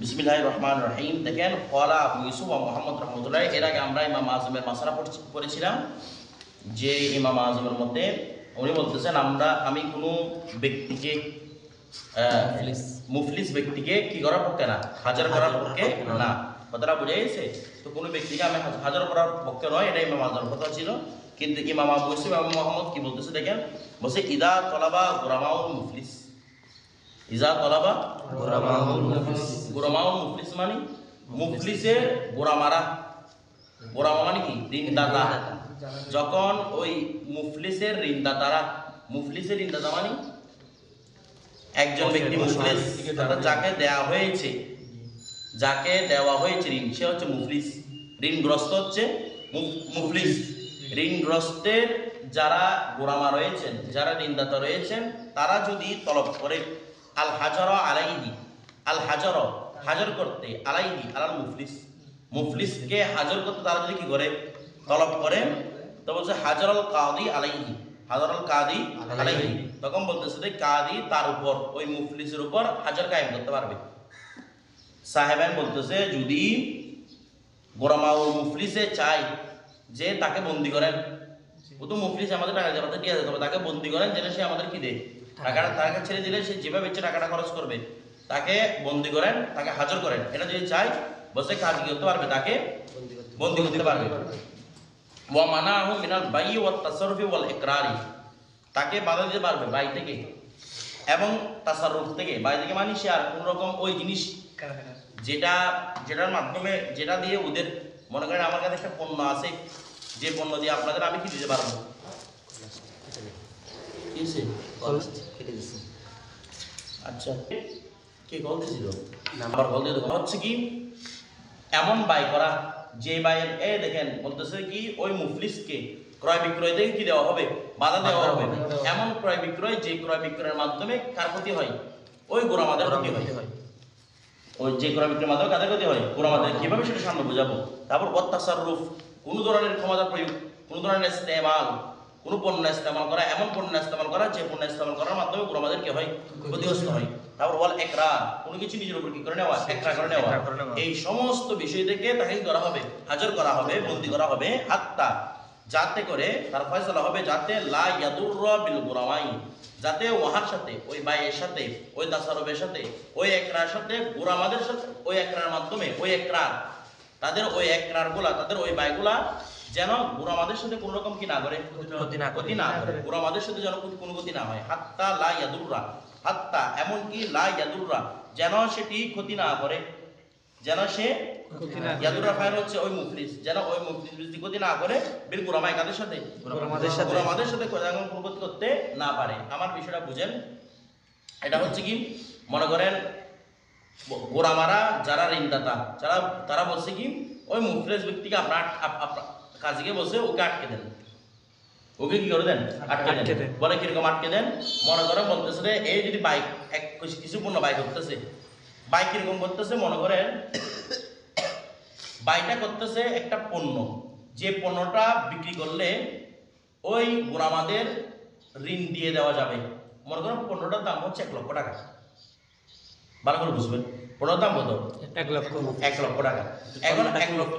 বিসমিল্লাহির রহমানির রহিম। দেখেন ক্বালা আবু ইউসুফ ওয়া মুহাম্মদ রাহমাতুল্লাহ। এর আগে আমরা ইমাম আযমের মাসআলা পড়েছিলাম যে ইমাম আযমের মধ্যে উনি বলতেছেন আমি কোনো ব্যক্তিকে মুফলিস ব্যক্তিকে কি করার পক্ষে না, হাজার করার পক্ষে না। কথাটা বুঝে গেছে? তো কোনো ব্যক্তিকে আমি হাজার করার পক্ষে নয়, এটা ইমাম আযমের কথা ছিল। কিন্তু ইমাম আবু ইউসুফ এবং মুহাম্মদ কি বলতেছে দেখেন, বলছে ইদা তলাবা গুরামাউল মুফলিস। ইজা তলাবা গোরামাউল মুফলিস মানে মুফলিসের গোরামারা। গোরামা মানে কি? ঋণদাতা। যখন ওই মুফলিসের ঋণদাতারা, মুফলিসের ঋণদাতা মানে একজন ব্যক্তি মুফলিস, যাকে দেওয়া হয়েছে ঋণ, সে হচ্ছে মুফলিস। ঋণগ্রস্ত হচ্ছে মুফলিস। ঋণগ্রস্তের যারা গোরামা রয়েছেন, যারা ঋণদাতা রয়েছেন, তারা যদি তলব করে আল হাজার আলাইহি, আল হাজার হাজার করতে, আলাইহি আলাল মুফলিস, মুফলিসকে হাজার করতে তারা যদি কি করে, তলব করে, তো বলছে হাজারুল কাদি আলাইহি, হাজারুল কাদি আলাইহি। তখন বলতেছে যে কাদি তার উপর, ওই মুফলিসের উপর হাজার কায়েম করতে পারবে। সাহেবান বলতেছে যদি গোরামাউল মুফলিসে চাই যে তাকে বন্দি করেন, ও তো মুফলিস, আমাদের টাকা জমাতে দিয়ে যেতে হবে, তাকে বন্দি করেন যেন সে আমাদের কি দেয় টাকাটা, তাকে ছেড়ে দিলে সে যেভাবে ইচ্ছে টাকাটা খরচ করবে, তাকে বন্দি করেন, তাকে হাজার করেন, এটা যদি চাই বসে কাজ কি করতে পারবে, তাকে বন্দি করতে পারবে। ওয়া মানাহু মিনাল বাইই ওয়াত তাসাররুফি ওয়াল ইকরারি, তাকে বাধা দিতে পারবে বাই থেকে এবং তাসাররুফ থেকে। বাই থেকে মানে সে আর কোন রকম ওই জিনিস যেটার মাধ্যমে, যেটা দিয়ে ওদের, মনে করেন আমার কাছে একটা পণ্য আছে, যে পণ্য দিয়ে আপনাদের আমি কি দিতে পারবো, আচ্ছা কে কল দিয়েছিল, নাম্বার কল দিয়ে হচ্ছে কি এমন বাই করা, যে বাইয়ের দেখেন বলতেছে কি ওই মুফলিসকে ক্রয় বিক্রয় থেকে কি দেওয়া হবে, বাধা দেওয়া হবে। এমন ক্রয় বিক্রয়, যে ক্রয় বিক্রয়ের মাধ্যমে কার ক্ষতি হয়, ওই গোরামাদের ক্ষতি হয়। ওই যে ক্রয় বিক্রয়ের মাধ্যমে কাদের ক্ষতি হয়, গোরামাদের। কিভাবে সেটা সামনে বোঝাবো। তারপর অত্যাচাররূপ, কোনো ধরনের ক্ষমতা প্রয়োগ, কোনো ধরনের ইস্তেমাল, কোনো পণ্য ইস্তেমাল করা, এমন পণ্য ইস্তেমাল করা যে পণ্য ইস্তেমাল করার মাধ্যমে গোরামাদের কি হয়, ক্ষতিগ্রস্ত হয়। তারপর ওয়াল ইকরার, কোনো কিছু নিজের উপর কি করে নেওয়া, একরা করে নেওয়া। এই সমস্ত বিষয় থেকে তাকে করা হবে, হাজার করা হবে, বন্দী করা হবে, হাত্তা যাতে করে তার ফয়সালা হবে, যাতে লা ইয়াদুররা বিল গুরামাই, যাতে ওহার সাথে, ওই বাইয়ের সাথে, ওই তাসারুফের সাথে, ওই একরার সাথে, গোরামাদের সাথে, ওই একরার মাধ্যমে, ওই একরার তাদের ওই একরার গুলা, তাদের ওই বাইগুলা যেন গোরামাদের সাথে কোনো রকম কি না করে, ক্ষতি না করে, গোরামাদের সাথে যেন কোনো ক্ষতি না হয়। হাত্তা লা ইয়াদুররা, হাত্তা এমনকি লা ইয়াদুররা, যেন সেটি ক্ষতি না করে, যেন সে ইয়াদুররা ফাইল হচ্ছে ওই মুফলিস, যেন ওই মুফলিস যদি ক্ষতি না করে বিল গোরামাই, কাদের সাথে, গোরামাদের সাথে কোনো ক্ষতি করতে না পারে। আমার বিষয়টা বুঝেন। এটা হচ্ছে কি, মনে করেন গোরামারা যারা ঋণদাতা, তারা বলছে কি ওই মুফলিস ব্যক্তিকে আপনার কাজীকে বসে ওকে আটকে দেন, ওকে কি করে দেন, আটকে দেন। বলে কিরকম আটকে দেন, মনে করেন বলতেছে যে এই যদি বাইক কিছু পণ্য বাইক করতেছে, বাইক কিরকম করতেছে, মনে করেন বাইকটা করতেছে একটা পণ্য, যে পণ্যটা বিক্রি করলে ওই গোরামাদের ঋণ দিয়ে দেওয়া যাবে। মনে করেন পণ্যটার দাম হচ্ছে 1 লক্ষ টাকা, ভালো করে বুঝবেন, পণ্যটার দাম কত, 1 লক্ষ টাকা। এখন 1 লক্ষ,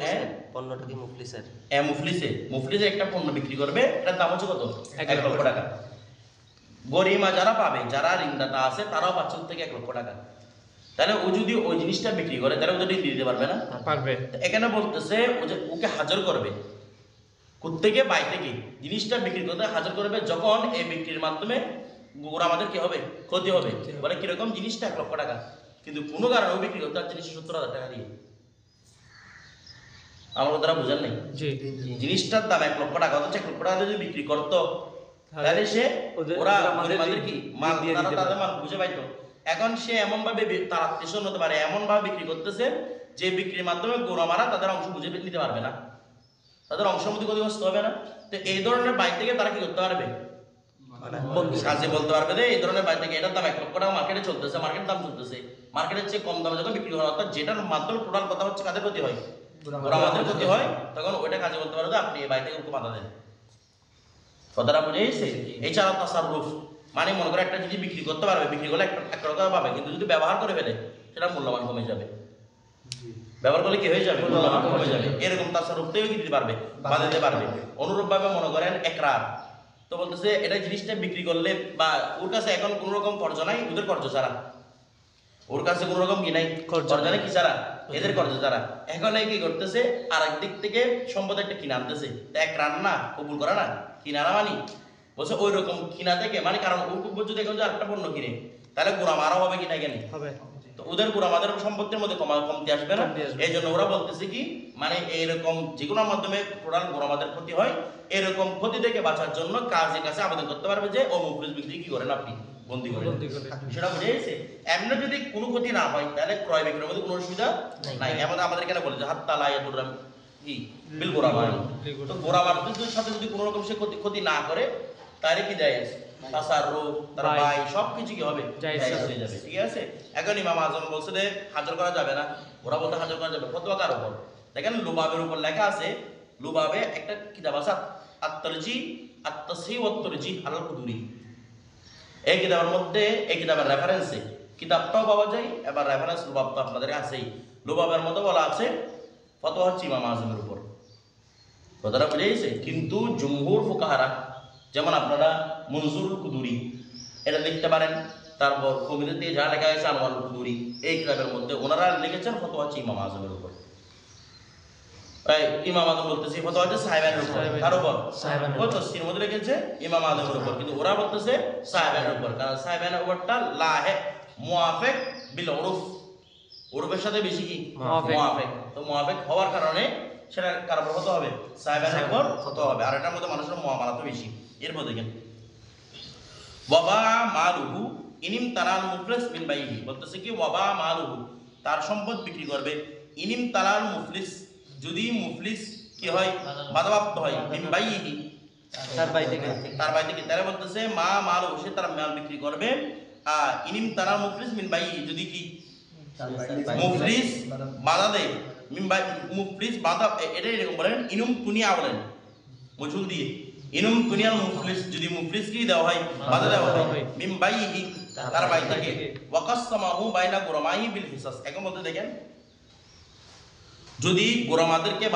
পণ্যটা কি মুফলিসের, মুফলিসে একটা পণ্য বিক্রি করবে, এটার দাম হচ্ছে কত, 1 লক্ষ টাকা। গরিমা যারা পাবে, যারা ঋণদাতা আছে, তারাও পাচ্ছে থেকে 1 লক্ষ টাকা। তাহলে ও যদি ওই জিনিসটা বিক্রি করে, তাহলে ওদের ঋণ দিতে পারবে না, পারবে। এখানে বলতেছে ওকে হাজার করবে, কোত্থেকে, বাই থেকে জিনিসটা বিক্রি করতে হাজার করবে, যখন এই বিক্রির মাধ্যমে আমাদের কি হবে, ক্ষতি হবে। বলে কিরকম, জিনিসটা 1 লক্ষ টাকা, কিন্তু কোনো কারণে ও বিক্রি করতে হচ্ছে 70,000 টাকা দিয়ে। আমার কথাটা বুঝেন নাই, জিনিসটার দাম 1 লক্ষ টাকা, অথচ 1 লক্ষ টাকা যদি বিক্রি করতো, তাহলে সে ওরা আমাদের কি মাল, তাদের মাল বুঝে পাইতো। এখন সে এমন ভাবে তার আত্মীয় হতে পারে, এমন ভাবে বিক্রি করতেছে যে বিক্রির মাধ্যমে গোরামারা তাদের অংশ বুঝে নিতে পারবে না, তাদের অংশের মধ্যে ক্ষতিগ্রস্ত হবে না। তো এই ধরনের বাইক থেকে তারা কি করতে পারবে, কাজে বলতে পারবে যে এই ধরনের বাইক থেকে এটার দাম 1 লক্ষ টাকা মার্কেটে চলতেছে, মার্কেট দাম চলতেছে, মার্কেটের চেয়ে কম দামে যখন বিক্রি হয়, অর্থাৎ যেটার মাধ্যমে টোটাল কথা হচ্ছে কাদের ক্ষতি হয়, গোরামাদের ক্ষতি হয়, তখন ওইটা কাজে বলতে পারবে আপনি এই বাইক থেকে ওকে বাধা দেন। কথাটা বুঝে গেছে? এছাড়া তাসাররুফ মানে মনে করে একটা জিনিস বিক্রি করতে পারবে, বিক্রি করলে 1 টাকা পাবে, কিন্তু যদি ব্যবহার করে ফেলে সেটা মূল্যবান কমে যাবে। ব্যবহার করলে কি হয়ে যাবে? মূল্যমান কমে যাবে। এরকম তাসাররুফটাও কি দিতে পারবে? বাঁধাতে পারবে। অনুরূপভাবে মনে করেন একরার, তো বলতেছে এটা জিনিসটা বিক্রি করলে বা ওর কাছে এখন কোনো রকম কর্জ নাই, ওদের কর্জ ছাড়া, ওর কাছে কোনো রকম কি নাই, কর্জ নাই কি ছাড়া, এদের কর্জ ছাড়া। এখন এই কি করতেছে, আর একদিক থেকে সম্পদ একটা কিনে আনতেছে, এক রান্না কবুল করা না, কিনারা মানি বলছে ওই রকম কিনা থেকে মানে, কারণ ওর যদি এখন যে আরেকটা পণ্য কিনে তাহলে গোড়াম আরো হবে কিনা কেন হবে, তো ওদের গোড়ামাদের সম্পত্তির মধ্যে কমতি আসবে না। এই জন্য ওরা বলতেছে কি মানে এইরকম যেগুলোর মাধ্যমে টোটাল গোড়ামাদের ক্ষতি হয়, এরকম ক্ষতি থেকে বাঁচার জন্য কাজের কাছে আবেদন করতে পারবে যে ও মুফলিস বিক্রি কি করেন আপনি বন্দি করেন, সেটা বুঝে গেছে। এমনি যদি কোনো ক্ষতি না হয় তাহলে ক্রয় বিক্রয়ের মধ্যে কোনো অসুবিধা নাই। এমন আমাদের কেন বলে যে হাত্তা লায়াতুর কি বিল গোড়ামার, তো গোড়ামারদের সাথে যদি কোনো রকম সে ক্ষতি না করে তাহলে কি দেয় তাসাররুফ তার বাই সবকিছু কি হবে, জায়েজ হয়ে যাবে। ঠিক আছে, এখন ইমাম আযম বলছে যে হাজার করা যাবে না, ওরা বলতে হাজার করা যাবে। ফতোয়া কার উপর? দেখেন লুবাবের উপর লেখা আছে, লুবাবে একটা কিতাব আছে আত-তারজিহ আত-তাসহিহ ওয়াত-তারজিহ আলাল কুদুরি। এই কিতাবের মধ্যে এই কিতাবের রেফারেন্সে কিতাবটাও পাওয়া যায়, এবার রেফারেন্স লুবাব তো আপনাদের আছেই। লুবাবের মধ্যে বলা আছে ফতোয়া হচ্ছে ইমাম আযমের উপর, কথাটা বুঝে গেছে। কিন্তু জুমহুর ফুকাহারা যেমন আপনারা মনজুরুল কুদুরি এটা লিখতে পারেন, তারপর কবিতাতে যা লেখা হয়েছে আনোয়ারুল কুদুরি, এই কিতাবের মধ্যে ওনারা লিখেছেন ফতোয়া হচ্ছে ইমাম আযমের উপর। ইমাম আযম বলতেছে ফতোয়া হচ্ছে সাহেবের উপর, কার উপর? ও তফসিরের মধ্যে লিখেছে ইমাম আযমের উপর, কিন্তু ওরা বলতেছে সাহেবের উপর, কারণ সাহেবের উপরটা লাহে মুআফিক বিল উরুফ, উরুফের সাথে বেশি কি মুআফিক, তো মুআফিক হওয়ার কারণে সেটা কার উপর হতে হবে? সাহেবের উপর হতে হবে। আর এটার মধ্যে মানুষের মুআমালা তো বেশি। এরপর দেখেন ওয়াবা মালুহু ইনিম তালাল মুফলিস মিন বাইহি, বলতেছে কি ওয়াবা মালুহু তার সম্পদ বিক্রি করবে, ইনিম তালাল মুফলিস যদি মুফলিস কি হয়, বাধাপ্রাপ্ত হয়, মিন বাইহি তার বাই থেকে, তারা বলতেছে মা মালুহু সে তার মাল বিক্রি করবে, ইনিম তালাল মুফলিস মিন বাইহি যদি কি মুফলিস বাধা দেয়, মিন বাই মুফলিস বাধা, এটা এরকম বলেন ইনুম তুনিয়া বলেন মজুল দিয়ে, ইনুম দুনিয়াল মুফলিস যদি মুফলিস কি দেওয়া হয়, বাধা দেওয়া হয়, মিন বাইহি তার বাই থেকে, ওয়াকাসসামাহু বাইনা গুরামাহি বিল হিসাস। এখন বলতে দেখেন যদি গোরামাদেরকে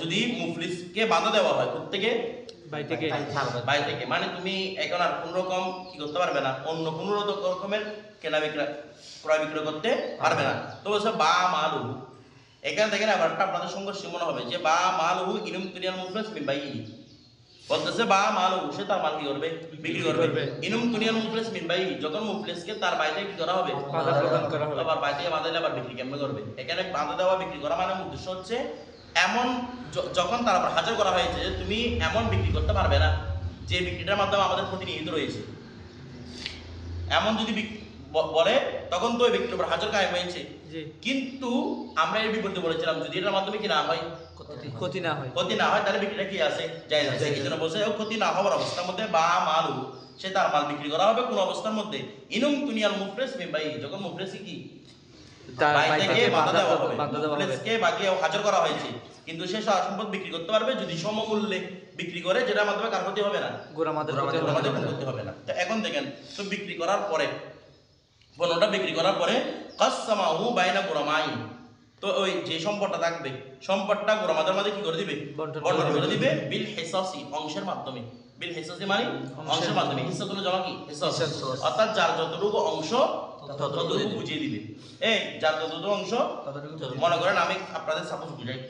যদি মুফলিসকে বাধা দেওয়া হয় প্রত্যেকে বাই থেকে, মানে তুমি এখন আর কোন রকম কি করতে পারবে না, অন্য কোন রকমের কেনা বিক্রয় ক্রয় বিক্রয় করতে পারবে না। তো বলছে বা মালুহু, এখানে দেখেন আবার আপনাদের সংঘর্ষ মনে হবে যে বা মালুহু ইনুম দুনিয়াল মুফলিস মিন বাইহি, বলতেছে বা মালুহু সে তার মাল কি করবে, বিক্রি করবে, ইনুম দুনিয়াল মুফলিস মিন বাইহি যখন মুফলিসকে তার বাইরে কি করা হবে, বাধা প্রদান করা হবে, আবার বাইরে বাধা দিলে আবার বিক্রি কেমনে করবে। এখানে বাধা দেওয়া বিক্রি করা মানে উদ্দেশ্য হচ্ছে এমন যখন তার উপর হাজার করা হয়েছে যে তুমি এমন বিক্রি করতে পারবে না যে বিক্রিটার মাধ্যমে আমাদের প্রতিনিহিত রয়েছে, এমন যদি বলে তখন তো ওই ব্যক্তির উপর হাজার কায়েম হয়েছে। কিন্তু আমরা এর বিপরীতে বলেছিলাম যদি এটার মাধ্যমে কি না হয়, ক্ষতি না হয় তাহলে বিক্রিটা কি আছে, জায়েজ আছে। এই জন্য বলছে ক্ষতি না হওয়ার অবস্থার মধ্যে বা মালু সে তার মাল বিক্রি করা হবে কোন অবস্থার মধ্যে, ইনুম তুনিয়াল মুফলিস মিন বাইহি যখন মুফলিসি কি বাই থেকে বাধা দেওয়া হবে, মুফলিসকে বাগিয়ে হাজার করা হয়েছে, কিন্তু সে সম্পদ বিক্রি করতে পারবে যদি সমমূল্যে বিক্রি করে, যেটার মাধ্যমে কার ক্ষতি হবে না, গোরামাদের ক্ষতি হবে না। তো এখন দেখেন তো বিক্রি করার পরে পণ্যটা বিক্রি করার পরে কাসসামাহু বাইনা গুরামাই, তো ওই যে সম্পদটা থাকবে সম্পদটা গোরামাদের মাঝে কি করে দিবে, বন্টন করে দিবে, বিল হিসাসি অংশের মাধ্যমে, বিল হিসাসি মানে অংশের মাধ্যমে, হিসাতুল জমা কি হিসাস, অর্থাৎ যার যতটুকু অংশ ততটুকু বুঝিয়ে দিবে। এই যার যতটুকু অংশ, মনে করেন আমি আপনাদের সাপোজ বুঝাই,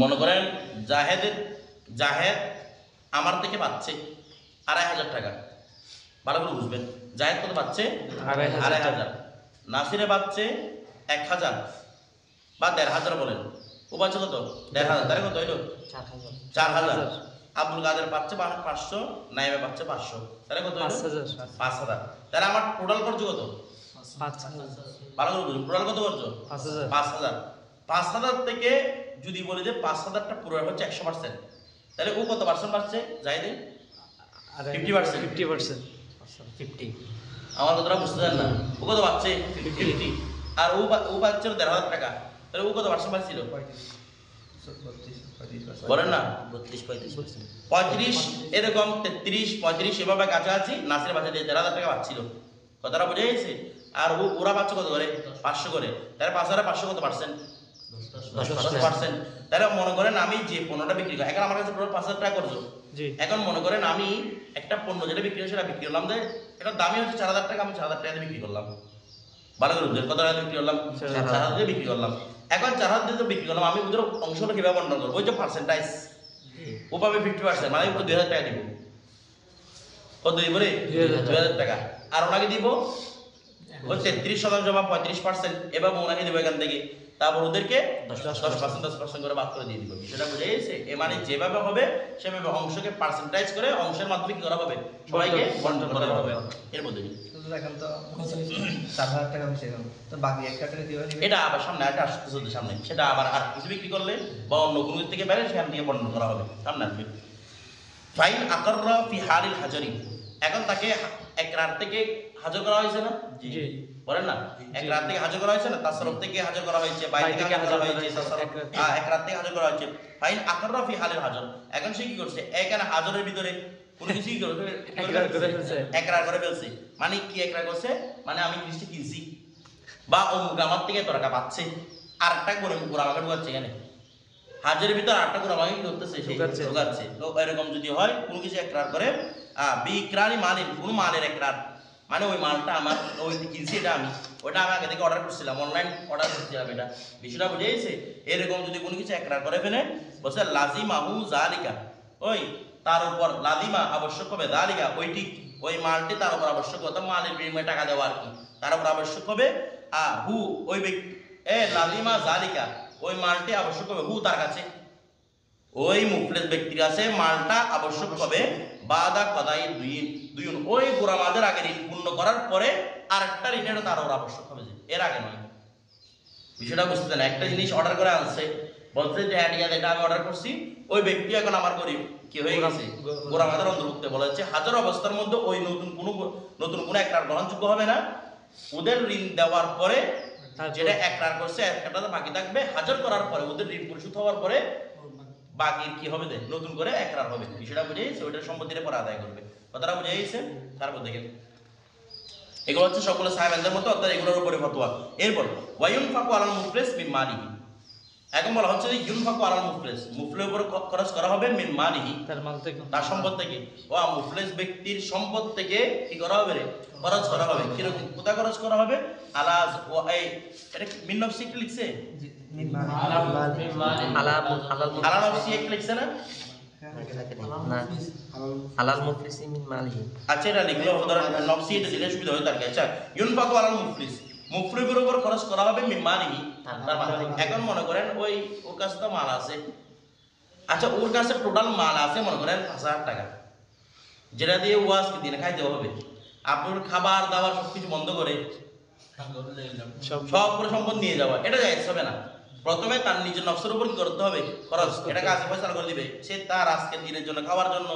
মনে করেন জাহেদ আমার থেকে পাচ্ছে ২৫০০ টাকা, ভালো করে বুঝবেন, জাহেদ কত পাচ্ছে ২৫০০, নাসিরে পাচ্ছে ১০০০ বা ১৫০০ বলেন, ও পাচ্ছে কত ১৫০০, তাহলে কত হইল ৪০০০, আব্দুল কাদের পাচ্ছে ৫০০, নাইমে পাচ্ছে ৫০০, তাহলে কত হইল ৫০০০, তাহলে আমার টোটাল খরচ কত ৫০০০, ভালো করে বুঝুন টোটাল কত খরচ ৫০০০, ৫০০০ থেকে যদি বলি যে ৫০০০টা পুরো হচ্ছে ১০০%, তাহলে ও কত পার্সেন্ট পাচ্ছে, জাহেদে 50%, আমার কথাটা বুঝতে চান না, ও কত পাচ্ছে 50, আর ও পাচ্ছে ১৫০০ টাকা, তাহলে ও কত পার্সেন্ট পাচ্ছিল বলেন না, ৩৫ এরকম ৩৩ ৩৫ এভাবে কাছাকাছি নাসির বাচ্চা দিয়ে ১৫০০ টাকা পাচ্ছিল, কথাটা বুঝে গেছে। আর ওরা পাচ্ছে কত করে 500 করে, তাহলে 5,500 কত পার্সেন্ট 10%। তাহলে মনে করেন আমি যে পণ্যটা বিক্রি করি, এখন আমার কাছে টোটাল 5,000 টাকা করছো, এখন মনে করেন আমি একটা পণ্য যেটা বিক্রি হয় সেটা বিক্রি করলাম, যে এটার দামই হচ্ছে 4,000 টাকা, আমি 4,000 টাকা দিয়ে বিক্রি করলাম। ভালো করে বুঝলেন, কত টাকা দিয়ে বিক্রি করলাম 4,000 দিয়ে বিক্রি করলাম। এখন 4,000 দিয়ে তো বিক্রি করলাম, আমি ওদের অংশটা কিভাবে বন্টন করবো, ওই যে পার্সেন্টাইজ ও পাবে 50%, মানে 2,000 টাকা দিব, কত দিব রে 2,000 টাকা, আর ওনাকে দিব ওই 33% বা 35%, এবার ওনাকে দিব এখান থেকে, তারপর ওদেরকে 10% করে ভাগ করে দিয়ে দিব। বিষয়টা বুঝে গেছে? এ মানে যেভাবে হবে সেভাবে অংশকে পার্সেন্টাইজ করে অংশের মাধ্যমে কি করা হবে, সবাইকে বন্টন করা হবে। এর মধ্যে এখন তো 4,000 টাকা হয়েছে, তো বাকি 1 টাকা দিয়ে দিবে। এটা আবার সামনে একটা আসতেছে সামনে, সেটা আবার আর কিছু বিক্রি করলে বা অন্য কোনো দিক থেকে বেড়ে সেখান থেকে বন্টন করা হবে, সামনে আসবে। ফাইন আকররা ফি হালিল হাজারি, এখন তাকে এক রাত থেকে হাজার করা হয়েছে না, জি বলেন না, এক রাত থেকে হাজার করা হয়েছে না, তাসরফ থেকে হাজার করা হয়েছে, বাইরে থেকে হাজার করা হয়েছে, তাসরফ এক রাত থেকে হাজার করা হয়েছে। ফাইন আকররা ফি হালিল হাজার, এখন সে কি করছে, এখানে হাজারের ভিতরে কোনো কিছু কি করবে, একরার করে ফেলছে। মানে কি একরার করছে, মানে আমি জিনিসটা কিনছি বা অমুক আমার থেকে এত টাকা পাচ্ছে, আর একটা করে পুরো আমাকে ঢুকাচ্ছে, এখানে হাজারের ভিতর আটটা করে আমাকে কি করতেছে, সেই ঢুকাচ্ছে। তো এরকম যদি হয় কোনো কিছু একরার করে, বিক্রানি মালিন, কোনো মালের একরার, মানে ওই মালটা আমার, ওই কিনছি এটা আমি, ওটা আমি আগে থেকে অর্ডার করছিলাম, অনলাইন অর্ডার করছিলাম, এটা বিষয়টা বুঝে গেছে? এরকম যদি কোনো কিছু একরার করে ফেলে, বলছে লাজিমাহু জালিকা, ওই তার উপর লাদিমা আবশ্যক হবে, দালিকা ওইটি, ওই মালটি তার উপর আবশ্যক হবে, মালের বিনিময়ে টাকা দেওয়া আর কি, তার উপর আবশ্যক হবে হু ওই ব্যক্তি, লাদিমা জালিকা, ওই মালটি আবশ্যক হবে হু তার কাছে, ওই মুফলিস ব্যক্তির কাছে মালটা আবশ্যক হবে বাদা কদাই দুইন, ওই গোরামাদের আগে ঋণ পূর্ণ করার পরে আরেকটা ঋণেরও তার উপর আবশ্যক হবে, যে এর আগে নয়। বিষয়টা বুঝতে না, একটা জিনিস অর্ডার করে আনছে, বলছে যে হ্যাঁ ঠিক আছে এটা আমি অর্ডার করছি, ওই ব্যক্তি এখন আমার গরিব কি হয়ে গেছে, গোরামাদের অন্তর্ভুক্ত বলা হচ্ছে। হাজার অবস্থার মধ্যে ওই নতুন কোনো একরার গ্রহণযোগ্য হবে না, ওদের ঋণ দেওয়ার পরে যেটা একরার করছে একটা বাকি থাকবে, হাজার করার পরে ওদের ঋণ পরিশোধ হওয়ার পরে বাকির কি হবে, নতুন করে একরার হবে। বিষয়টা বুঝে গেছে? ওইটার সম্পত্তির পরে আদায় করবে, কথাটা বুঝে গেছে? তারপর দেখেন এগুলো হচ্ছে সকলে সাহেবদের মতো, অর্থাৎ এগুলোর উপরে ফতোয়া। এরপর ওয়ায়ুনফাকু আলাল মুফলিস মিন মালিহি, এখন বলা হচ্ছে যে ইউনফাকু আলাল মুফলিস, মুফলিসের উপর খরচ করা হবে মিন মালিহি, তার মাল থেকে, তার সম্পদ থেকে, ও মুফলিস ব্যক্তির সম্পদ থেকে কি করা হবে রে, খরচ করা হবে। কিরকম, কোথায় খরচ করা হবে, আলাজ ও এই এটা মিন নফসি কি লিখছে, মিন মাল আলা নফসি এক লিখছে না, হালাল মুফলিসি মিন মালিহি। আচ্ছা এটা লিখলো, ধরেন নফসি এটা দিলে সুবিধা হয় তার কাছে। আচ্ছা ইউনফাকু আলাল মুফলিস, মুফলিসের উপর খরচ করা হবে মিন মালিহি, তার মাল থেকে। এখন মনে করেন ওই ওর কাছে তো মাল আছে, আচ্ছা ওর কাছে টোটাল মাল আছে মনে করেন 5,000 টাকা, যেটা দিয়ে ও আজকে দিনে খাইতে হবে, আপনার খাবার দাবার সবকিছু বন্ধ করে সব করে সম্পদ নিয়ে যাওয়া, এটা জায়েজ হবে না। প্রথমে তার নিজের নফসের উপর কি করতে হবে, খরচ, এটা কাজে পয়সা করে দিবে, সে তার আজকের দিনের জন্য খাওয়ার জন্য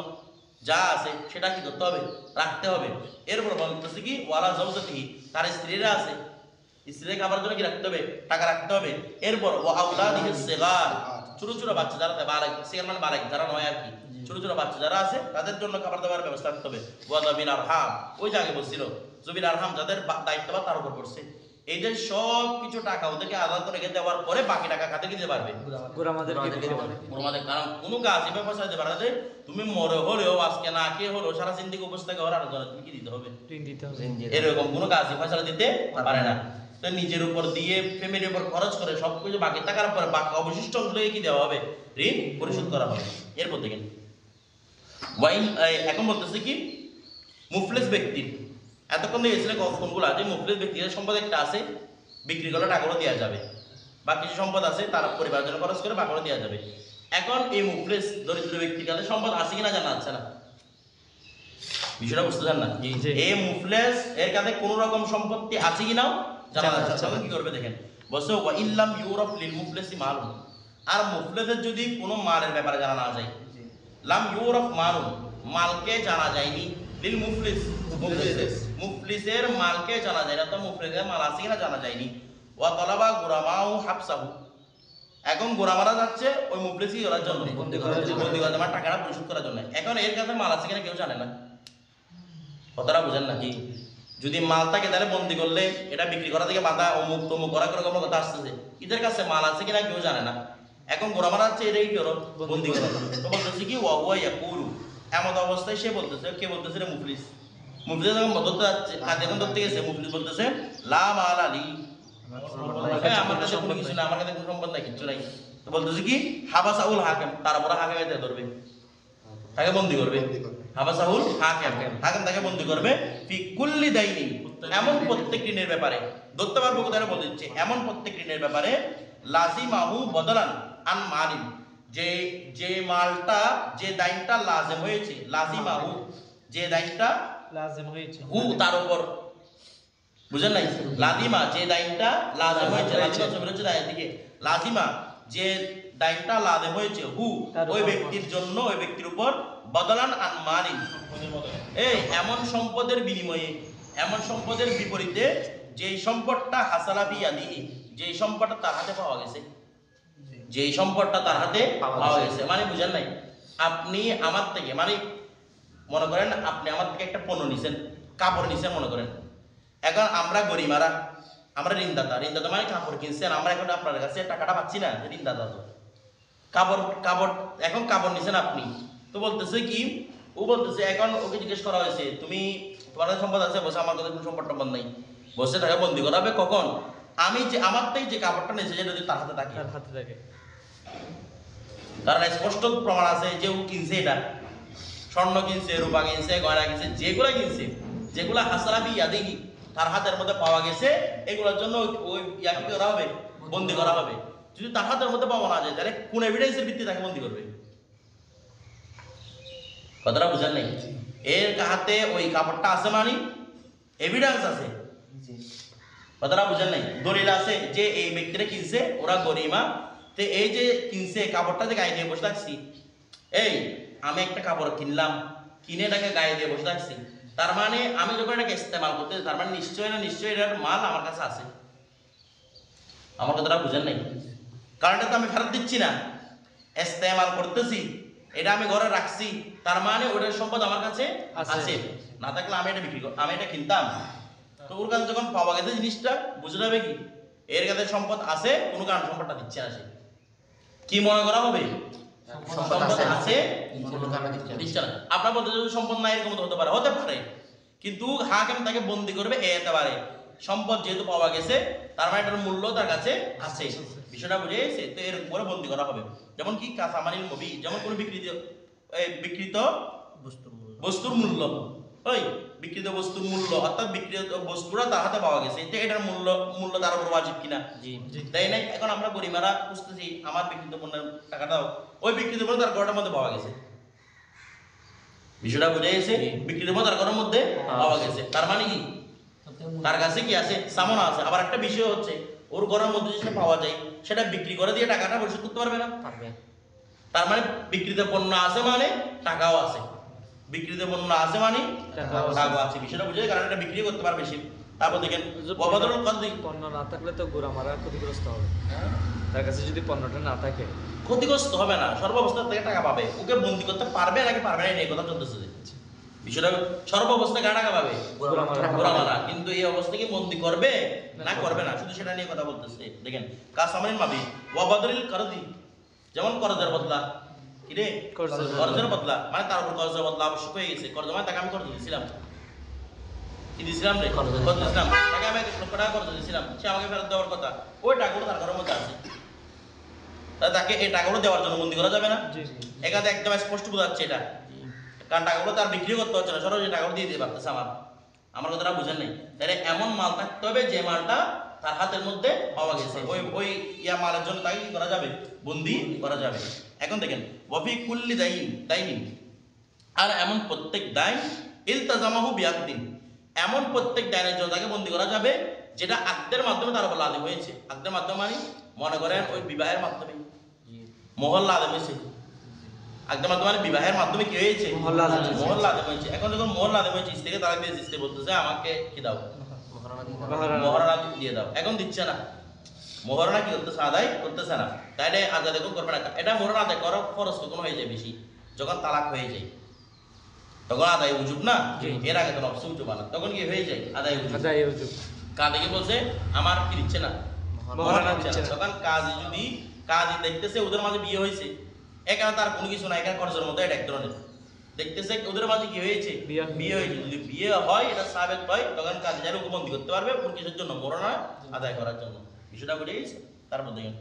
যা আছে সেটা কি করতে হবে, রাখতে হবে। এরপর বলতেছে কি ওয়ালা জওজাতি, তার স্ত্রীরা আছে, স্ত্রীর খাবার জন্য কি রাখতে হবে, টাকা রাখতে হবে। এরপর ও আউলাদিহিস সিগার, ছোট ছোট বাচ্চা যারা বালেগ, সিগার মানে বালেগ যারা নয় আর কি, ছোট ছোট বাচ্চা যারা আছে তাদের জন্য খাবার দাবার ব্যবস্থা রাখতে হবে। ওয়া যাবিল আরহাম, ওই জায়গায় বলছিল জবিল আরহাম, যাদের দায়িত্বভার তার উপর পড়ছে, এদের সব কিছু টাকা ওদেরকে আলাদা করে রেখে দেওয়ার পরে বাকি টাকা কাতে দিতে পারবে, গোরামাদের। কারণ কোনো কাজ এভাবে পয়সা দিতে পারে যে তুমি মরে হলেও আজকে না খেয়ে হলেও সারা জিন্দিগি উপস্থিত থাকে আর তুমি কি দিতে হবে, এরকম কোনো কাজই পয়সা দিতে পারে না। তো নিজের উপর দিয়ে ফ্যামিলির উপর খরচ করে সবকিছু বাকি থাকার পরে বাকি অবশিষ্ট অংশগুলোকে কি দেওয়া হবে, ঋণ পরিশোধ করা হবে। এরপর দেখেন ওয়াইন, এখন বলতেছে কি মুফলিস ব্যক্তির, এতক্ষণ দেখেছিলেন কোনগুলো আছে, মুফলিস ব্যক্তির সম্পদ একটা আছে, বিক্রি করলে টাকাগুলো দেওয়া যাবে, বা কিছু সম্পদ আছে তার পরিবারের জন্য খরচ করে বাকিগুলো দেওয়া যাবে। এখন এই মুফলিস দরিদ্র ব্যক্তির কাছে সম্পদ আছে কিনা জানা যাচ্ছে না, বিষয়টা বুঝতে চান না, এই মুফলিস এর কাছে কোন রকম সম্পত্তি আছে কিনাও জানা যাচ্ছে। তখন কি করবে দেখেন, বলছে ওয়া ইল্লাম ইউরাফ লিল মুফলিসি মালুন, আর মুফলিসের যদি কোনো মালের ব্যাপারে জানা না যায়, লাম ইউরাফ মালুন, মালকে জানা যায়নি, লিল মুফলিস, মুফলিসের মালকে জানা যায় না, তো মুফলিসের মাল আছে কিনা জানা যায়নি। ওয়া তলাবা গুরামাউ হাবসাহু, এখন গোরামারা যাচ্ছে ওই মুফলিস কি করার জন্য, বন্দি করার জন্য, টাকাটা পরিশোধ করার জন্য। এখন এর কাছে মাল আছে কিনা কেউ জানে না, কথাটা বুঝেন নাকি? যদি মাল থাকে তাহলে বন্দি করলে এটা বিক্রি করা থেকে বাধা অমুক তমুক করা করে কোনো কথা আসতেছে, এদের কাছে মাল আছে কিনা কেউ জানে না। এখন গোড়া মারা হচ্ছে এটাই করো বন্দি করো। তো বলতেছে কি ওয়া ইয়াকুলু, এমন অবস্থায় সে বলতেছে, কে বলতেছে রে মুফলিস। মুফলিস যখন ধরতে যাচ্ছে, কাজে যখন ধরতে গেছে, মুফলিস বলতেছে লা মাল আলী, আমার কাছে কোনো কিছু না, আমার কাছে কোনো সম্পদ নাই, কিচ্ছু নাই। তো বলতেছে কি হাবাসাউল হাকিম, তার উপরে হাকিমে ধরবে, তাকে বন্দি করবে। হাবাসাউল হাকিম, হাকিম তাকে বন্দি করবে। ফি কুল্লি দাইনি, এমন প্রত্যেক ঋণের ব্যাপারে, ধরতে পারবো কোথায় বলে দিচ্ছে, এমন প্রত্যেক ঋণের ব্যাপারে লাজিমাহু বদলান আন মালিন, যে যে মালটা যে দাইনটা লাজিম হয়েছে, লাজিমাহু যে দাইনটা লাজিম হয়েছে হু তার উপর, বুঝেন নাই? লাজিমা যে দাইনটা লাজিম হয়েছে, লাজিমা সবের হচ্ছে দাইন থেকে, লাজিমা যে দাইনটা লাজিম হয়েছে হু ওই ব্যক্তির জন্য, ওই ব্যক্তির উপর, বদলান আন মালিন এই এমন সম্পদের বিনিময়ে, এমন সম্পদের বিপরীতে যেই সম্পদটা হাসালা বিয়াদিহি, যেই সম্পদটা তার হাতে পাওয়া গেছে, যেই সম্পদটা তার হাতে পাওয়া গেছে। মানে বুঝেন নাই? আপনি আমার থেকে, মানে মনে করেন আপনি আমার থেকে একটা পণ্য নিছেন, কাপড় নিছেন মনে করেন। এখন আমরা গরিমারা, আমরা ঋণদাতা, ঋণদাতা মানে কাপড় কিনছেন, আমরা এখন আপনার কাছে টাকাটা পাচ্ছি না, ঋণদাতা তো কাপড় কাপড় এখন কাপড় নিছেন আপনি। তো বলতেছে কি, ও বলতেছে, এখন ওকে জিজ্ঞেস করা হয়েছে তুমি তোমার কাছে সম্পদ আছে, বসে আমার কাছে কোনো সম্পদ টম্পদ নাই, বসে টাকা বন্দি করা হবে কখন? আমি যে আমার থেকে যে কাপড়টা নিয়েছে যেটা যদি তার হাতে থাকে, কারণ স্পষ্ট প্রমাণ আছে যে ও কিনছে, এটা স্বর্ণ কিনছে, রূপা কিনছে, গয়না কিনছে, যেগুলা কিনছে, যেগুলা হাসারাবি ইয়াদিহি তার হাতের মধ্যে পাওয়া গেছে, এগুলোর জন্য ওই ইয়াকে করা হবে, বন্দি করা হবে। যদি তার হাতের মধ্যে পাওয়া না যায় তাহলে কোন এভিডেন্সের ভিত্তিতে তাকে বন্দি করবে? কথাটা বুঝেন নাই? এর হাতে ওই কাপড়টা আছে মানে এভিডেন্স আছে, কথাটা বুঝেন নাই? দলিল আছে যে এই ব্যক্তিরা কিনছে, ওরা গরিমা, তো এই যে কিনছে কাপড়টা যে গায়ে দিয়ে বসে থাকছি, এই আমি একটা কাপড় কিনলাম, কিনে এটাকে গায়ে দিয়ে বসে থাকছি, তার মানে আমি যখন এটাকে ইস্তেমাল করতে, তার মানে নিশ্চয়ই এটার মাল আমার কাছে আছে। আমার কথাটা বুঝেন নাই? কারণ এটা তো আমি ফেরত দিচ্ছি না, ইস্তেমাল করতেছি, এটা আমি ঘরে রাখছি, তার মানে ওটার সম্পদ আমার কাছে আছে। না থাকলে আমি এটা বিক্রি আমি এটা কিনতাম। তো ওর কাছে যখন পাওয়া গেছে জিনিসটা, বুঝে যাবে কি এর কাছে সম্পদ আছে, কোনো কারণ সম্পদটা দিচ্ছে না, সে কি মনে করা হবে? সম্পদ আছে, দিচ্ছে না। আপনার বলতে যদি সম্পদ নাই, এরকম তো হতে পারে, কিন্তু হাকিম তাকে বন্দি করবে এতে পারে, সম্পদ যেহেতু পাওয়া গেছে, তার মানে এটার মূল্য তার কাছে আছে, বিষয়টা বুঝে গেছে। তো এর উপরে বন্দি করা হবে। যেমন কি কাসামানিল মুবি, যেমন কোনো বিকৃত বস্তুর মূল্য, ওই বিকৃত বস্তুর মূল্য, অর্থাৎ বিকৃত বস্তুটা তার হাতে পাওয়া গেছে, এটার মূল্য তার উপর ওয়াজিব কিনা, তাই নাই? এখন আমরা গরিমারা বুঝতেছি আমার বিকৃত পণ্যের টাকা দাও, ওই বিকৃত পণ্য তার ঘরের মধ্যে পাওয়া গেছে, বিষয়টা বুঝে গেছে? বিকৃত পণ্য তার ঘরের মধ্যে পাওয়া গেছে, তার মানে কি তার কাছে কি আছে? সামনা আছে। আবার একটা বিষয় হচ্ছে, ওর ঘরের মধ্যে যেটা পাওয়া যায় সেটা বিক্রি করে দিয়ে টাকাটা পরিশোধ করতে পারবে না, তার মানে বিকৃত পণ্য আছে মানে টাকাও আছে, বিক্রিত পণ্য আছে মানে টাকাও আছে, বিষয়টা বুঝে? কারণ এটা বিক্রি করতে পারবে সে। তারপর দেখেন পণ্য না থাকলে তো গোড়া মারা ক্ষতিগ্রস্ত হবে, তার কাছে যদি পণ্যটা না থাকে ক্ষতিগ্রস্ত হবে না, সর্বাবস্থা থেকে টাকা পাবে। ওকে বন্দি করতে পারবে নাকি পারবে না, এই কথা চলতেছে। বিষয়টা সর্বাবস্থায় কারা টাকা পাবে? গোড়া মারা। কিন্তু এই অবস্থা কি বন্দি করবে না করবে না, শুধু সেটা নিয়ে কথা বলতেছে। দেখেন কাসামানিল মাবি ওয়া বদলিল করদি, যেমন কর্জের বদলা, কি রে কর্জের বদলা, মানে তার উপর কর্জের বদলা আবশ্যক হয়ে গেছে। কর্জ মানে তাকে আমি কর্জ দিয়েছিলাম, কি দিয়েছিলাম রে? কর্জ দিয়েছিলাম, তাকে আমি 1 লক্ষ টাকা কর্জ দিয়েছিলাম, সে আমাকে ফেরত দেওয়ার কথা, ওই টাকাগুলো তার ঘরের মধ্যে আছে, তাকে এই টাকাগুলো দেওয়ার জন্য বন্দি করা যাবে না? এখানে একদম স্পষ্ট বোঝাচ্ছে এটা, কারণ টাকাগুলো তার বিক্রি করতে হচ্ছে না, সরাসরি টাকাগুলো দিয়ে দিতে পারতেছে। আমার কথাটা বুঝেন নাই? তাহলে এমন মাল থাকতে হবে যে মালটা তার হাতের মধ্যে পাওয়া গেছে, ওই মালের জন্য তাকে কি করা যাবে? বন্দি করা যাবে। এখন দেখেন ওয়াফি কুল্লি দাইনিন, আর এমন প্রত্যেক দাইন ইলতাজামাহু বিআকদিন, এমন প্রত্যেক দাইনের জন্য তাকে বন্দি করা যাবে যেটা আকদের মাধ্যমে তার উপর লাজিম হয়েছে। আকদের মাধ্যমে মানে মনে করেন ওই বিবাহের মাধ্যমে মোহর লাজিম হয়েছে, আকদের মাধ্যমে মানে বিবাহের মাধ্যমে কি হয়েছে? মোহর লাজিম হয়েছে। এখন যখন মোহর লাজিম হয়েছে, স্ত্রীকে তালাক দিয়েছে, স্ত্রী বলতেছে আমাকে কি দাও? মোহরানা দিয়ে দাও। এখন দিচ্ছে না, মোহরানা কি করতেছে? আদায় করতেছে না, তাইলে আদায় করবে না। এটা মোহরানা আদায় করা খরচ কখন হয়ে যায় বেশি? যখন তালাক হয়ে যায়, তখন আদায় উজুব না, এর আগে তো নফস উজুব না, তখন কি হয়ে যায় আদায় উজুব। আদায় উজুব। কাজী বলছে আমার কি দিচ্ছে না, মহারণা দিচ্ছে দিচ্ছে না। না। তখন কাজী দেখতেছে ওদের মাঝে বিয়ে হয়েছে, এখানে তার কোনো কিছু না, এখানে খরচের মতো এটা এক ধরনের দেখতেছে ওদের মাঝে কি হয়েছে, বিয়ে হয়েছে। যদি বিয়ে হয় এটা সাবেক হয়, তখন কাজী যারা উপবন্দি করতে পারবে কোন কিছুর জন্য, মরনা আদায় করার জন্য। বিষয়টা বুঝে গেছে? তারপর দেখেন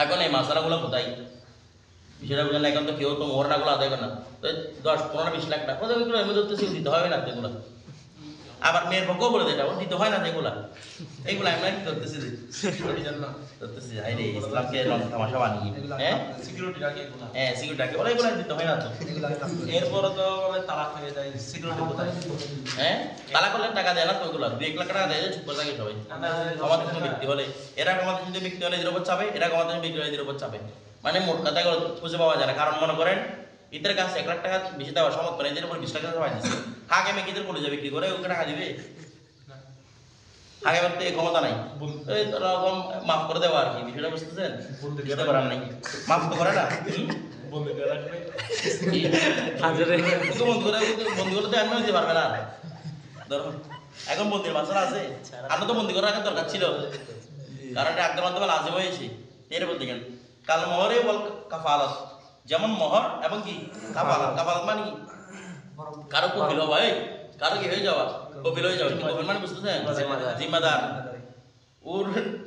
এখন এই মাসালাগুলো কোথায় বিষয়টা বুঝেন না। এখন তো কেউ তো মরনাগুলো আদায় করে না, তো 10-15-20 লাখ টাকা ওগুলো এমনি ধরতেছে দিতে হবে না এগুলো। আবার মেয়ের পক্ষও বলে দেয় দিতে হয় না এগুলা, এইগুলা আমরা কি করতেছি ধরতেছি আইরে ইসলামকে রং তামাশা বানিয়ে, হ্যাঁ সিকিউরিটি রাখে এগুলা। হ্যাঁ সিকিউরিটি রাখে ওরা, এগুলা দিতে হয় না তো। এগুলো আমি কাজ করি। এরপরে তো মানে তালাক হয়ে যায়, সিকিউরিটি কোথায়? হ্যাঁ তালা করলে টাকা দেয় না তো, ওইগুলা 2-1 লাখ টাকা দেয়, চুপ করে থাকে সবাই। আমাদের কোনো ব্যক্তি হলে এরা আমাদের যদি ব্যক্তি হলে এদের উপর চাপে, এরা আমাদের ব্যক্তি হলে এদের উপর চাপে, মানে মোট কথা খুঁজে পাওয়া যায় না। কারণ মনে করেন ইদের কাছে 1 লাখ টাকা বেশি দেওয়ার সমর্থ করে, এদের উপর 20 লাখ টাকা পাই দিচ্ছে, হাকে মেকিদের বলে যাবে বিক্রি করে ওকে টাকা দিবে, হাকে মারতে এই ক্ষমতা নাই। এই রকম মাফ করে দেওয়া আর কি, বিষয়টা বুঝতেছেন? বুঝতে পারার নাই, মাফ তো করে না। বন্ধু করে রাখবে। হাজারে তো বন্ধুগুলো তো এমনি দিতে পারবে না। ধরো এখন বন্দির মাসালা আছে, আমরা তো বন্দি করে রাখার দরকার ছিল, কারণ এটা আগের মাধ্যমে লাজিম হয়েছে। এর বলতে গেলে কাল মহরে বল কাফালাত, যেমন মোহর এবং কি কাফালাত। কাফালাত মানে কি কারো কফিল হওয়া, কারো কি হয়ে যাওয়া, কফিল হয়ে যাওয়া। কফিল মানে বুঝতেছেন? জিম্মাদার।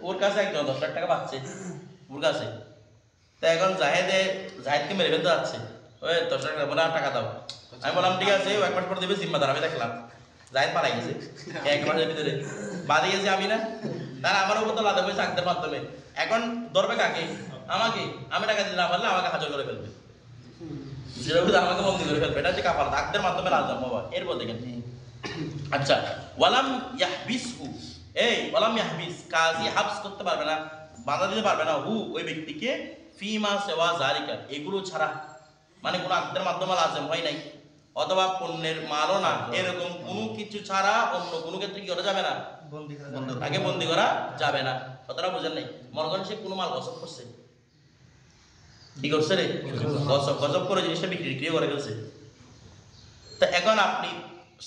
ওর কাছে একজন 10 লাখ টাকা পাচ্ছে ওর কাছে, তা এখন জাহেদকে মেরে ফেলতে যাচ্ছে, ওই 10 লাখ টাকা বলে আর টাকা দাও। আমি বললাম ঠিক আছে, ও 1 মাস পর দেবে জিম্মাদার। আমি দেখলাম জাহেদ পালাই গেছে 1 মাসের ভিতরে, বাদে গেছি আমি না, তার আমার উপর তো লাদা হয়েছে আগদের মাধ্যমে। এখন ধরবে কাকে? আমাকে। আমি টাকা দিতে না পারলে আমাকে হাজার করে ফেলবে, যেটা আমাকে বন্দি করে ফেলবে। এটা হচ্ছে কাফালাত, আগদের মাধ্যমে লাজাম বাবা। এরপর দেখেন আচ্ছা ওয়ালাম ইয়াহবিসহু, এই ওয়ালাম ইয়াহবিস, কাজী হাবস করতে পারবে না, বাধা দিতে পারবে না, হু ওই ব্যক্তিকে ফিমা সেওয়া জালিকা, এগুলো ছাড়া, মানে কোনো আগদের মাধ্যমে লাজম হয় নাই, অথবা পণ্যের মালও না, এরকম কোনো কিছু ছাড়া অন্য কোনো ক্ষেত্রে কি করা যাবে না, বন্দি করা তাকে বন্দি করা যাবে না। কথাটা বুঝেন নাই? মনে করেন সে কোনো মাল গসব করছে, কি করছে রে, গসব করে জিনিসটা বিক্রি করে ফেলছে। তা এখন আপনি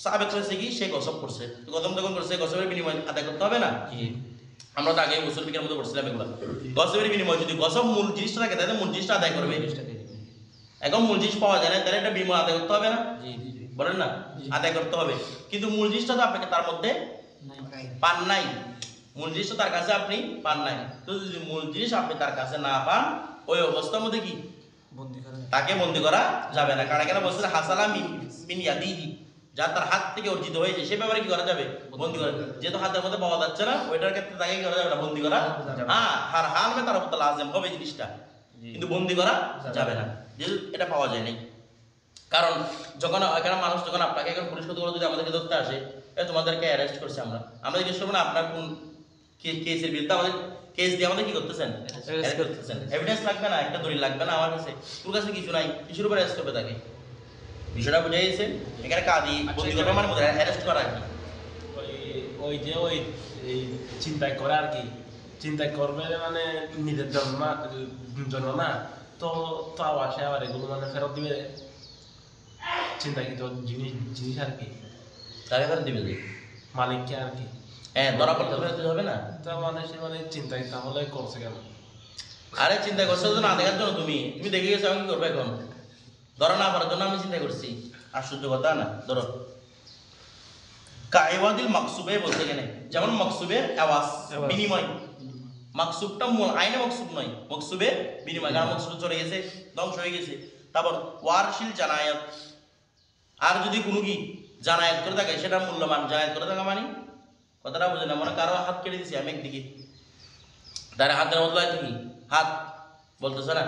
সাবেক হয়েছে কি সে গসব করছে, গসব যখন করছে গসবের বিনিময় আদায় করতে হবে না? আমরা তো আগে গোসল বিকের মতো করছিলাম এগুলো। গসবের বিনিময় যদি গসব মূল জিনিসটা থাকে তাহলে মূল জিনিসটা আদায় করবে। এখন মূল জিনিস পাওয়া যায় না, তাহলে এটা বিনিময় আদায় করতে হবে না? বলেন না, আদায় করতে হবে। কিন্তু মূল জিনিসটা তো আপনাকে তার মধ্যে পান নাই, মূল জিনিসটা তার কাছে আপনি পান নাই। তো যদি মূল জিনিস আপনি তার কাছে না পান, ওই অবস্থার মধ্যে কি তাকে বন্দি করা যাবে না। কারণ এখানে বলছে হাসালা মিন ইয়াদিহি, যা তার হাত থেকে অর্জিত হয়েছে সে ব্যাপারে কি করা যাবে, বন্দি করা। যেহেতু হাতের মধ্যে পাওয়া যাচ্ছে না, ওইটার ক্ষেত্রে তাকে কি করা যাবে না, বন্দি করা। হ্যাঁ হার হাল মে তার উপর লাজেম হবে জিনিসটা, কিন্তু বন্দি করা যাবে না যেহেতু এটা পাওয়া যায় নাই। কারণ যখন এখানে মানুষ যখন আপনাকে এখন পুলিশ কতগুলো যদি আমাদেরকে ধরতে আসে, তোমাদেরকে অ্যারেস্ট করছে, আমরা জিজ্ঞেস করবো না আপনার কোন কেসের বিরুদ্ধে, আমাদের কেস দিয়ে আমাদের কি করতেছেন, অ্যারেস্ট করতেছেন। এভিডেন্স লাগবে না, একটা দলিল লাগবে না আমার কাছে, তোর কাছে কিছু নাই, কিছুর উপর অ্যারেস্ট করবে তাকে। বিষয়টা বুঝে গেছে? এখানে কাজী বন্দি করবে মানে অ্যারেস্ট করা কি, ওই যে ওই এই চিন্তাই করে আর কি, চিন্তাই করবে মানে নিজের জন্য না, তো তাও আসে আবার এগুলো মানে ফেরত দিবে, চিন্তাকৃত জিনিস আর কি, তাকে ফেরত দিবে যে মালিককে আর কি। হ্যাঁ ধরা পড়তে ফেরত দিতে হবে না? তা মানে সে মানে চিন্তাই তাহলে করছে কেন? আরে চিন্তা করছো তো না দেখার জন্য, তুমি দেখে গেছো আমি কি করবো এখন, ধরা না পড়ার জন্য আমি চিন্তা করছি। আশ্চর্য কথা না? ধরো কাইওয়াদিল মাকসুবে বলতে গেলে যেমন মাকসুবের আওয়াজ বিনিময়, মাকসুবটা মূল আইনে মাকসুব নয়, মাকসুবের বিনিময়, কারণ মাকসুব চলে গেছে, ধ্বংস হয়ে গেছে। তারপর ওয়ারশিল জানায়াত, আর যদি কোনো কি জানায়াত করে থাকে সেটা মূল্যবান, জানায়াত করে থাকা মানে কথাটা বুঝে না, মানে কারো হাত কেটে দিছি আমি একদিকে, তার হাতের বদলায় তুমি হাত বলতেছে না,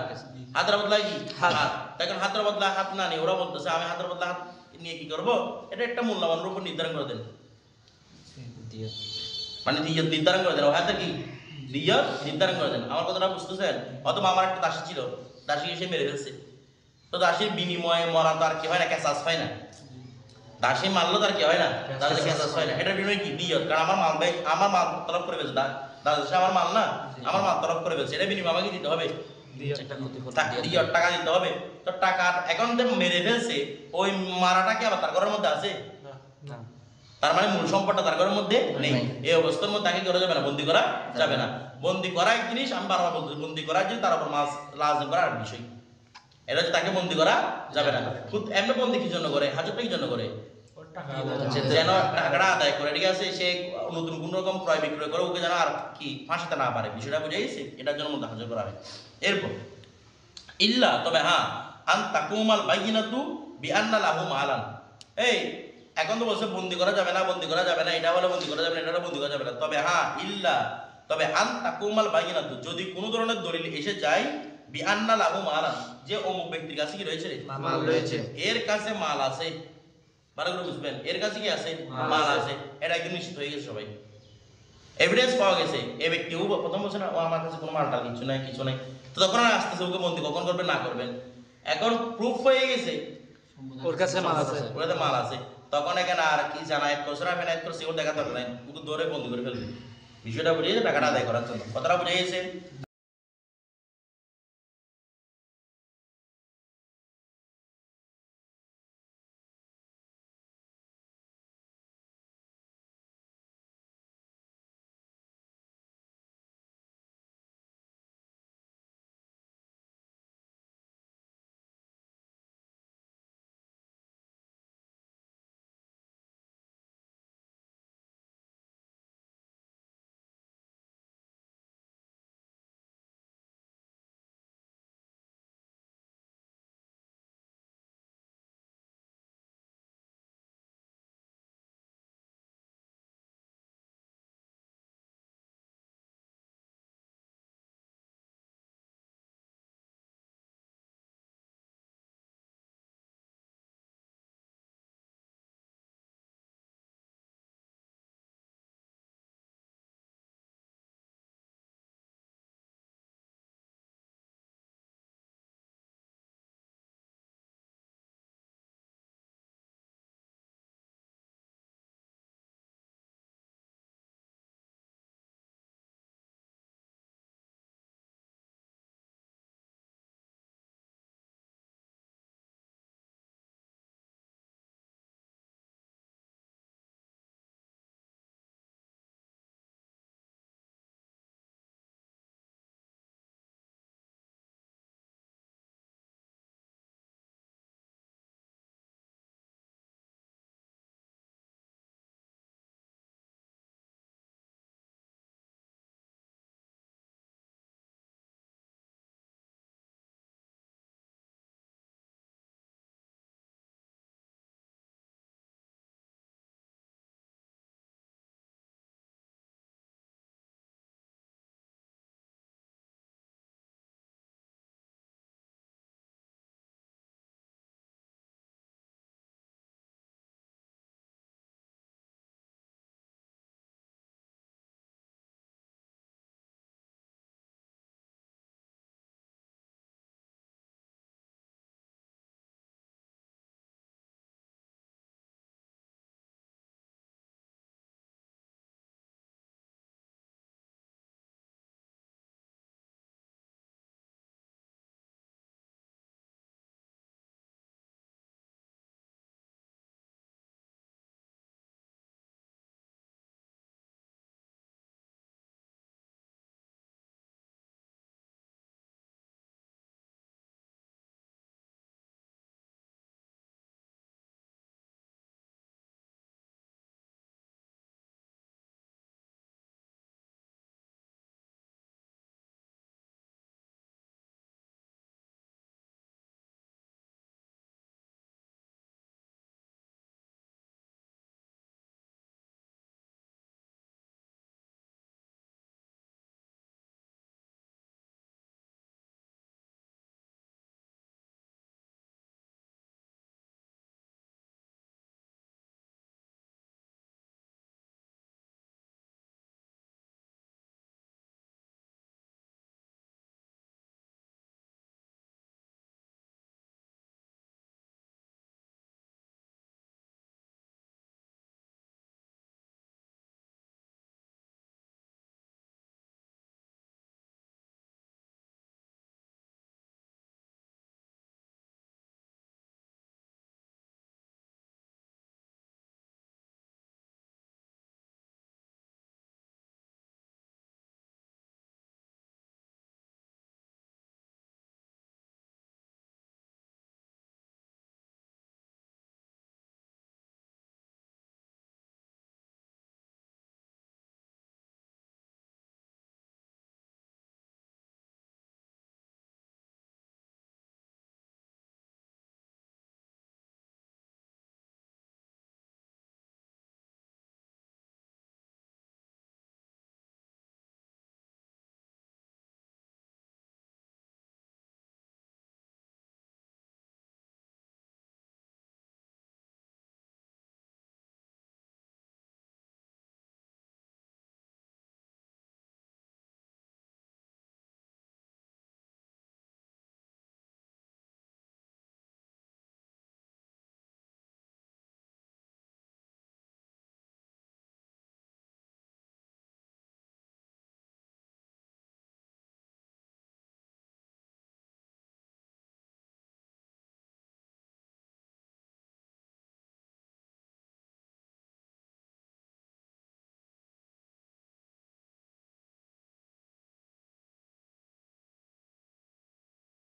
হাতের বদলায় কি হাত, দেখেন হাতের বদলায় হাত না নিয়ে ওরা বলতেছে আমি হাতের বদলা হাত নিয়ে কি করবো, এটা একটা মূল্যবান রূপ নির্ধারণ করে দেন, মানে দিয়ত নির্ধারণ করে দেন, ও হাতে কি দিয়ত নির্ধারণ করে দেন। আমার কথাটা বুঝতেছেন? অথবা আমার একটা দাসী ছিল, দাসী এসে মেরে ফেলছে, তো দাসীর বিনিময়ে মরা তো আর কি হয় না, ক্যাসাস হয় না, দাসী মারলো তার কি হয় না, দাসী ক্যাসাস হয় না, এটার বিনিময়ে কি দিয়ত, কারণ আমার মাল তরফ করে ফেলছে, দাসী আমার মাল না, আমার মাল তরফ করে ফেলছে, এটা বিনিময় আমাকে দিতে হবে। একটা ক্ষতিপূরণ তাকে দিয়ে দিয়ে টাকা দিতে হবে। তো টাকা এখন যে মেরে ফেলছে ওই মারাটা কি আবার তার ঘরের মধ্যে আছে? না তার মানে মূল সম্পদটা তার ঘরের মধ্যে নেই। নেই। এই অবস্থার মধ্যে তাকে করা যাবে না, বন্দি করা যাবে না। বন্দি করা এক জিনিস, আমি বারবার বলতে বন্দি করা যে তার উপর মাস লাজম করা আর বিষয়, এটা হচ্ছে তাকে বন্দি করা যাবে না। খুব এমনি বন্দি কি জন্য করে, হাজতটা কি জন্য করে? ওর টাকা যেন টাকাটা আদায় করে, ঠিক আছে, সে নতুন কোন রকম ক্রয় বিক্রয় করে ওকে যেন আর কি ফাঁসাতে না পারে, বিষয়টা বুঝে গেছে, এটার জন্য মধ্যে হাজির করা হয়। এরপর ইল্লা, তবে হ্যাঁ, আন তাকুমাল বাইয়িনাতু বিআন্না লাহু মালান। এই এখন তো বলছে বন্দি করা যাবে না, বন্দি করা যাবে না, এটা বলে বন্দি করা যাবে না, এটা বন্দি করা যাবে না। তবে হ্যাঁ, ইল্লা, তবে আন তাকুমাল বাইয়িনাতু, যদি কোনো ধরনের দলিল এসে যায় বিআন্না লাহু মালান, যে অমুক ব্যক্তির কাছে কি রয়েছে রে? মাল রয়েছে। এর কাছে মাল আছে, ভালো করে বুঝবেন, এর কাছে কি আছে? মাল আছে, এটা একদম নিশ্চিত হয়ে গেছে সবাই, এভিডেন্স পাওয়া গেছে। এই ব্যক্তি ও প্রথম বলছে না ও আমার কাছে কোনো মালটা কিছু নাই, কিছু নাই, তো তখন আর আসতেছে ওকে বন্দি কখন করবেন না করবেন, এখন প্রুফ হয়ে গেছে ওর কাছে মাল আছে। ওটাতে মাল আছে, তখন এখানে আর কি জানায়ত করছে না ফেনায়ত করছে ওর দেখা দরকার নাই, ওকে ধরে বন্দি করে ফেলবে। বিষয়টা বুঝে গেছে, টাকাটা আদায় করার জন্য। কথাটা বুঝে গেছে?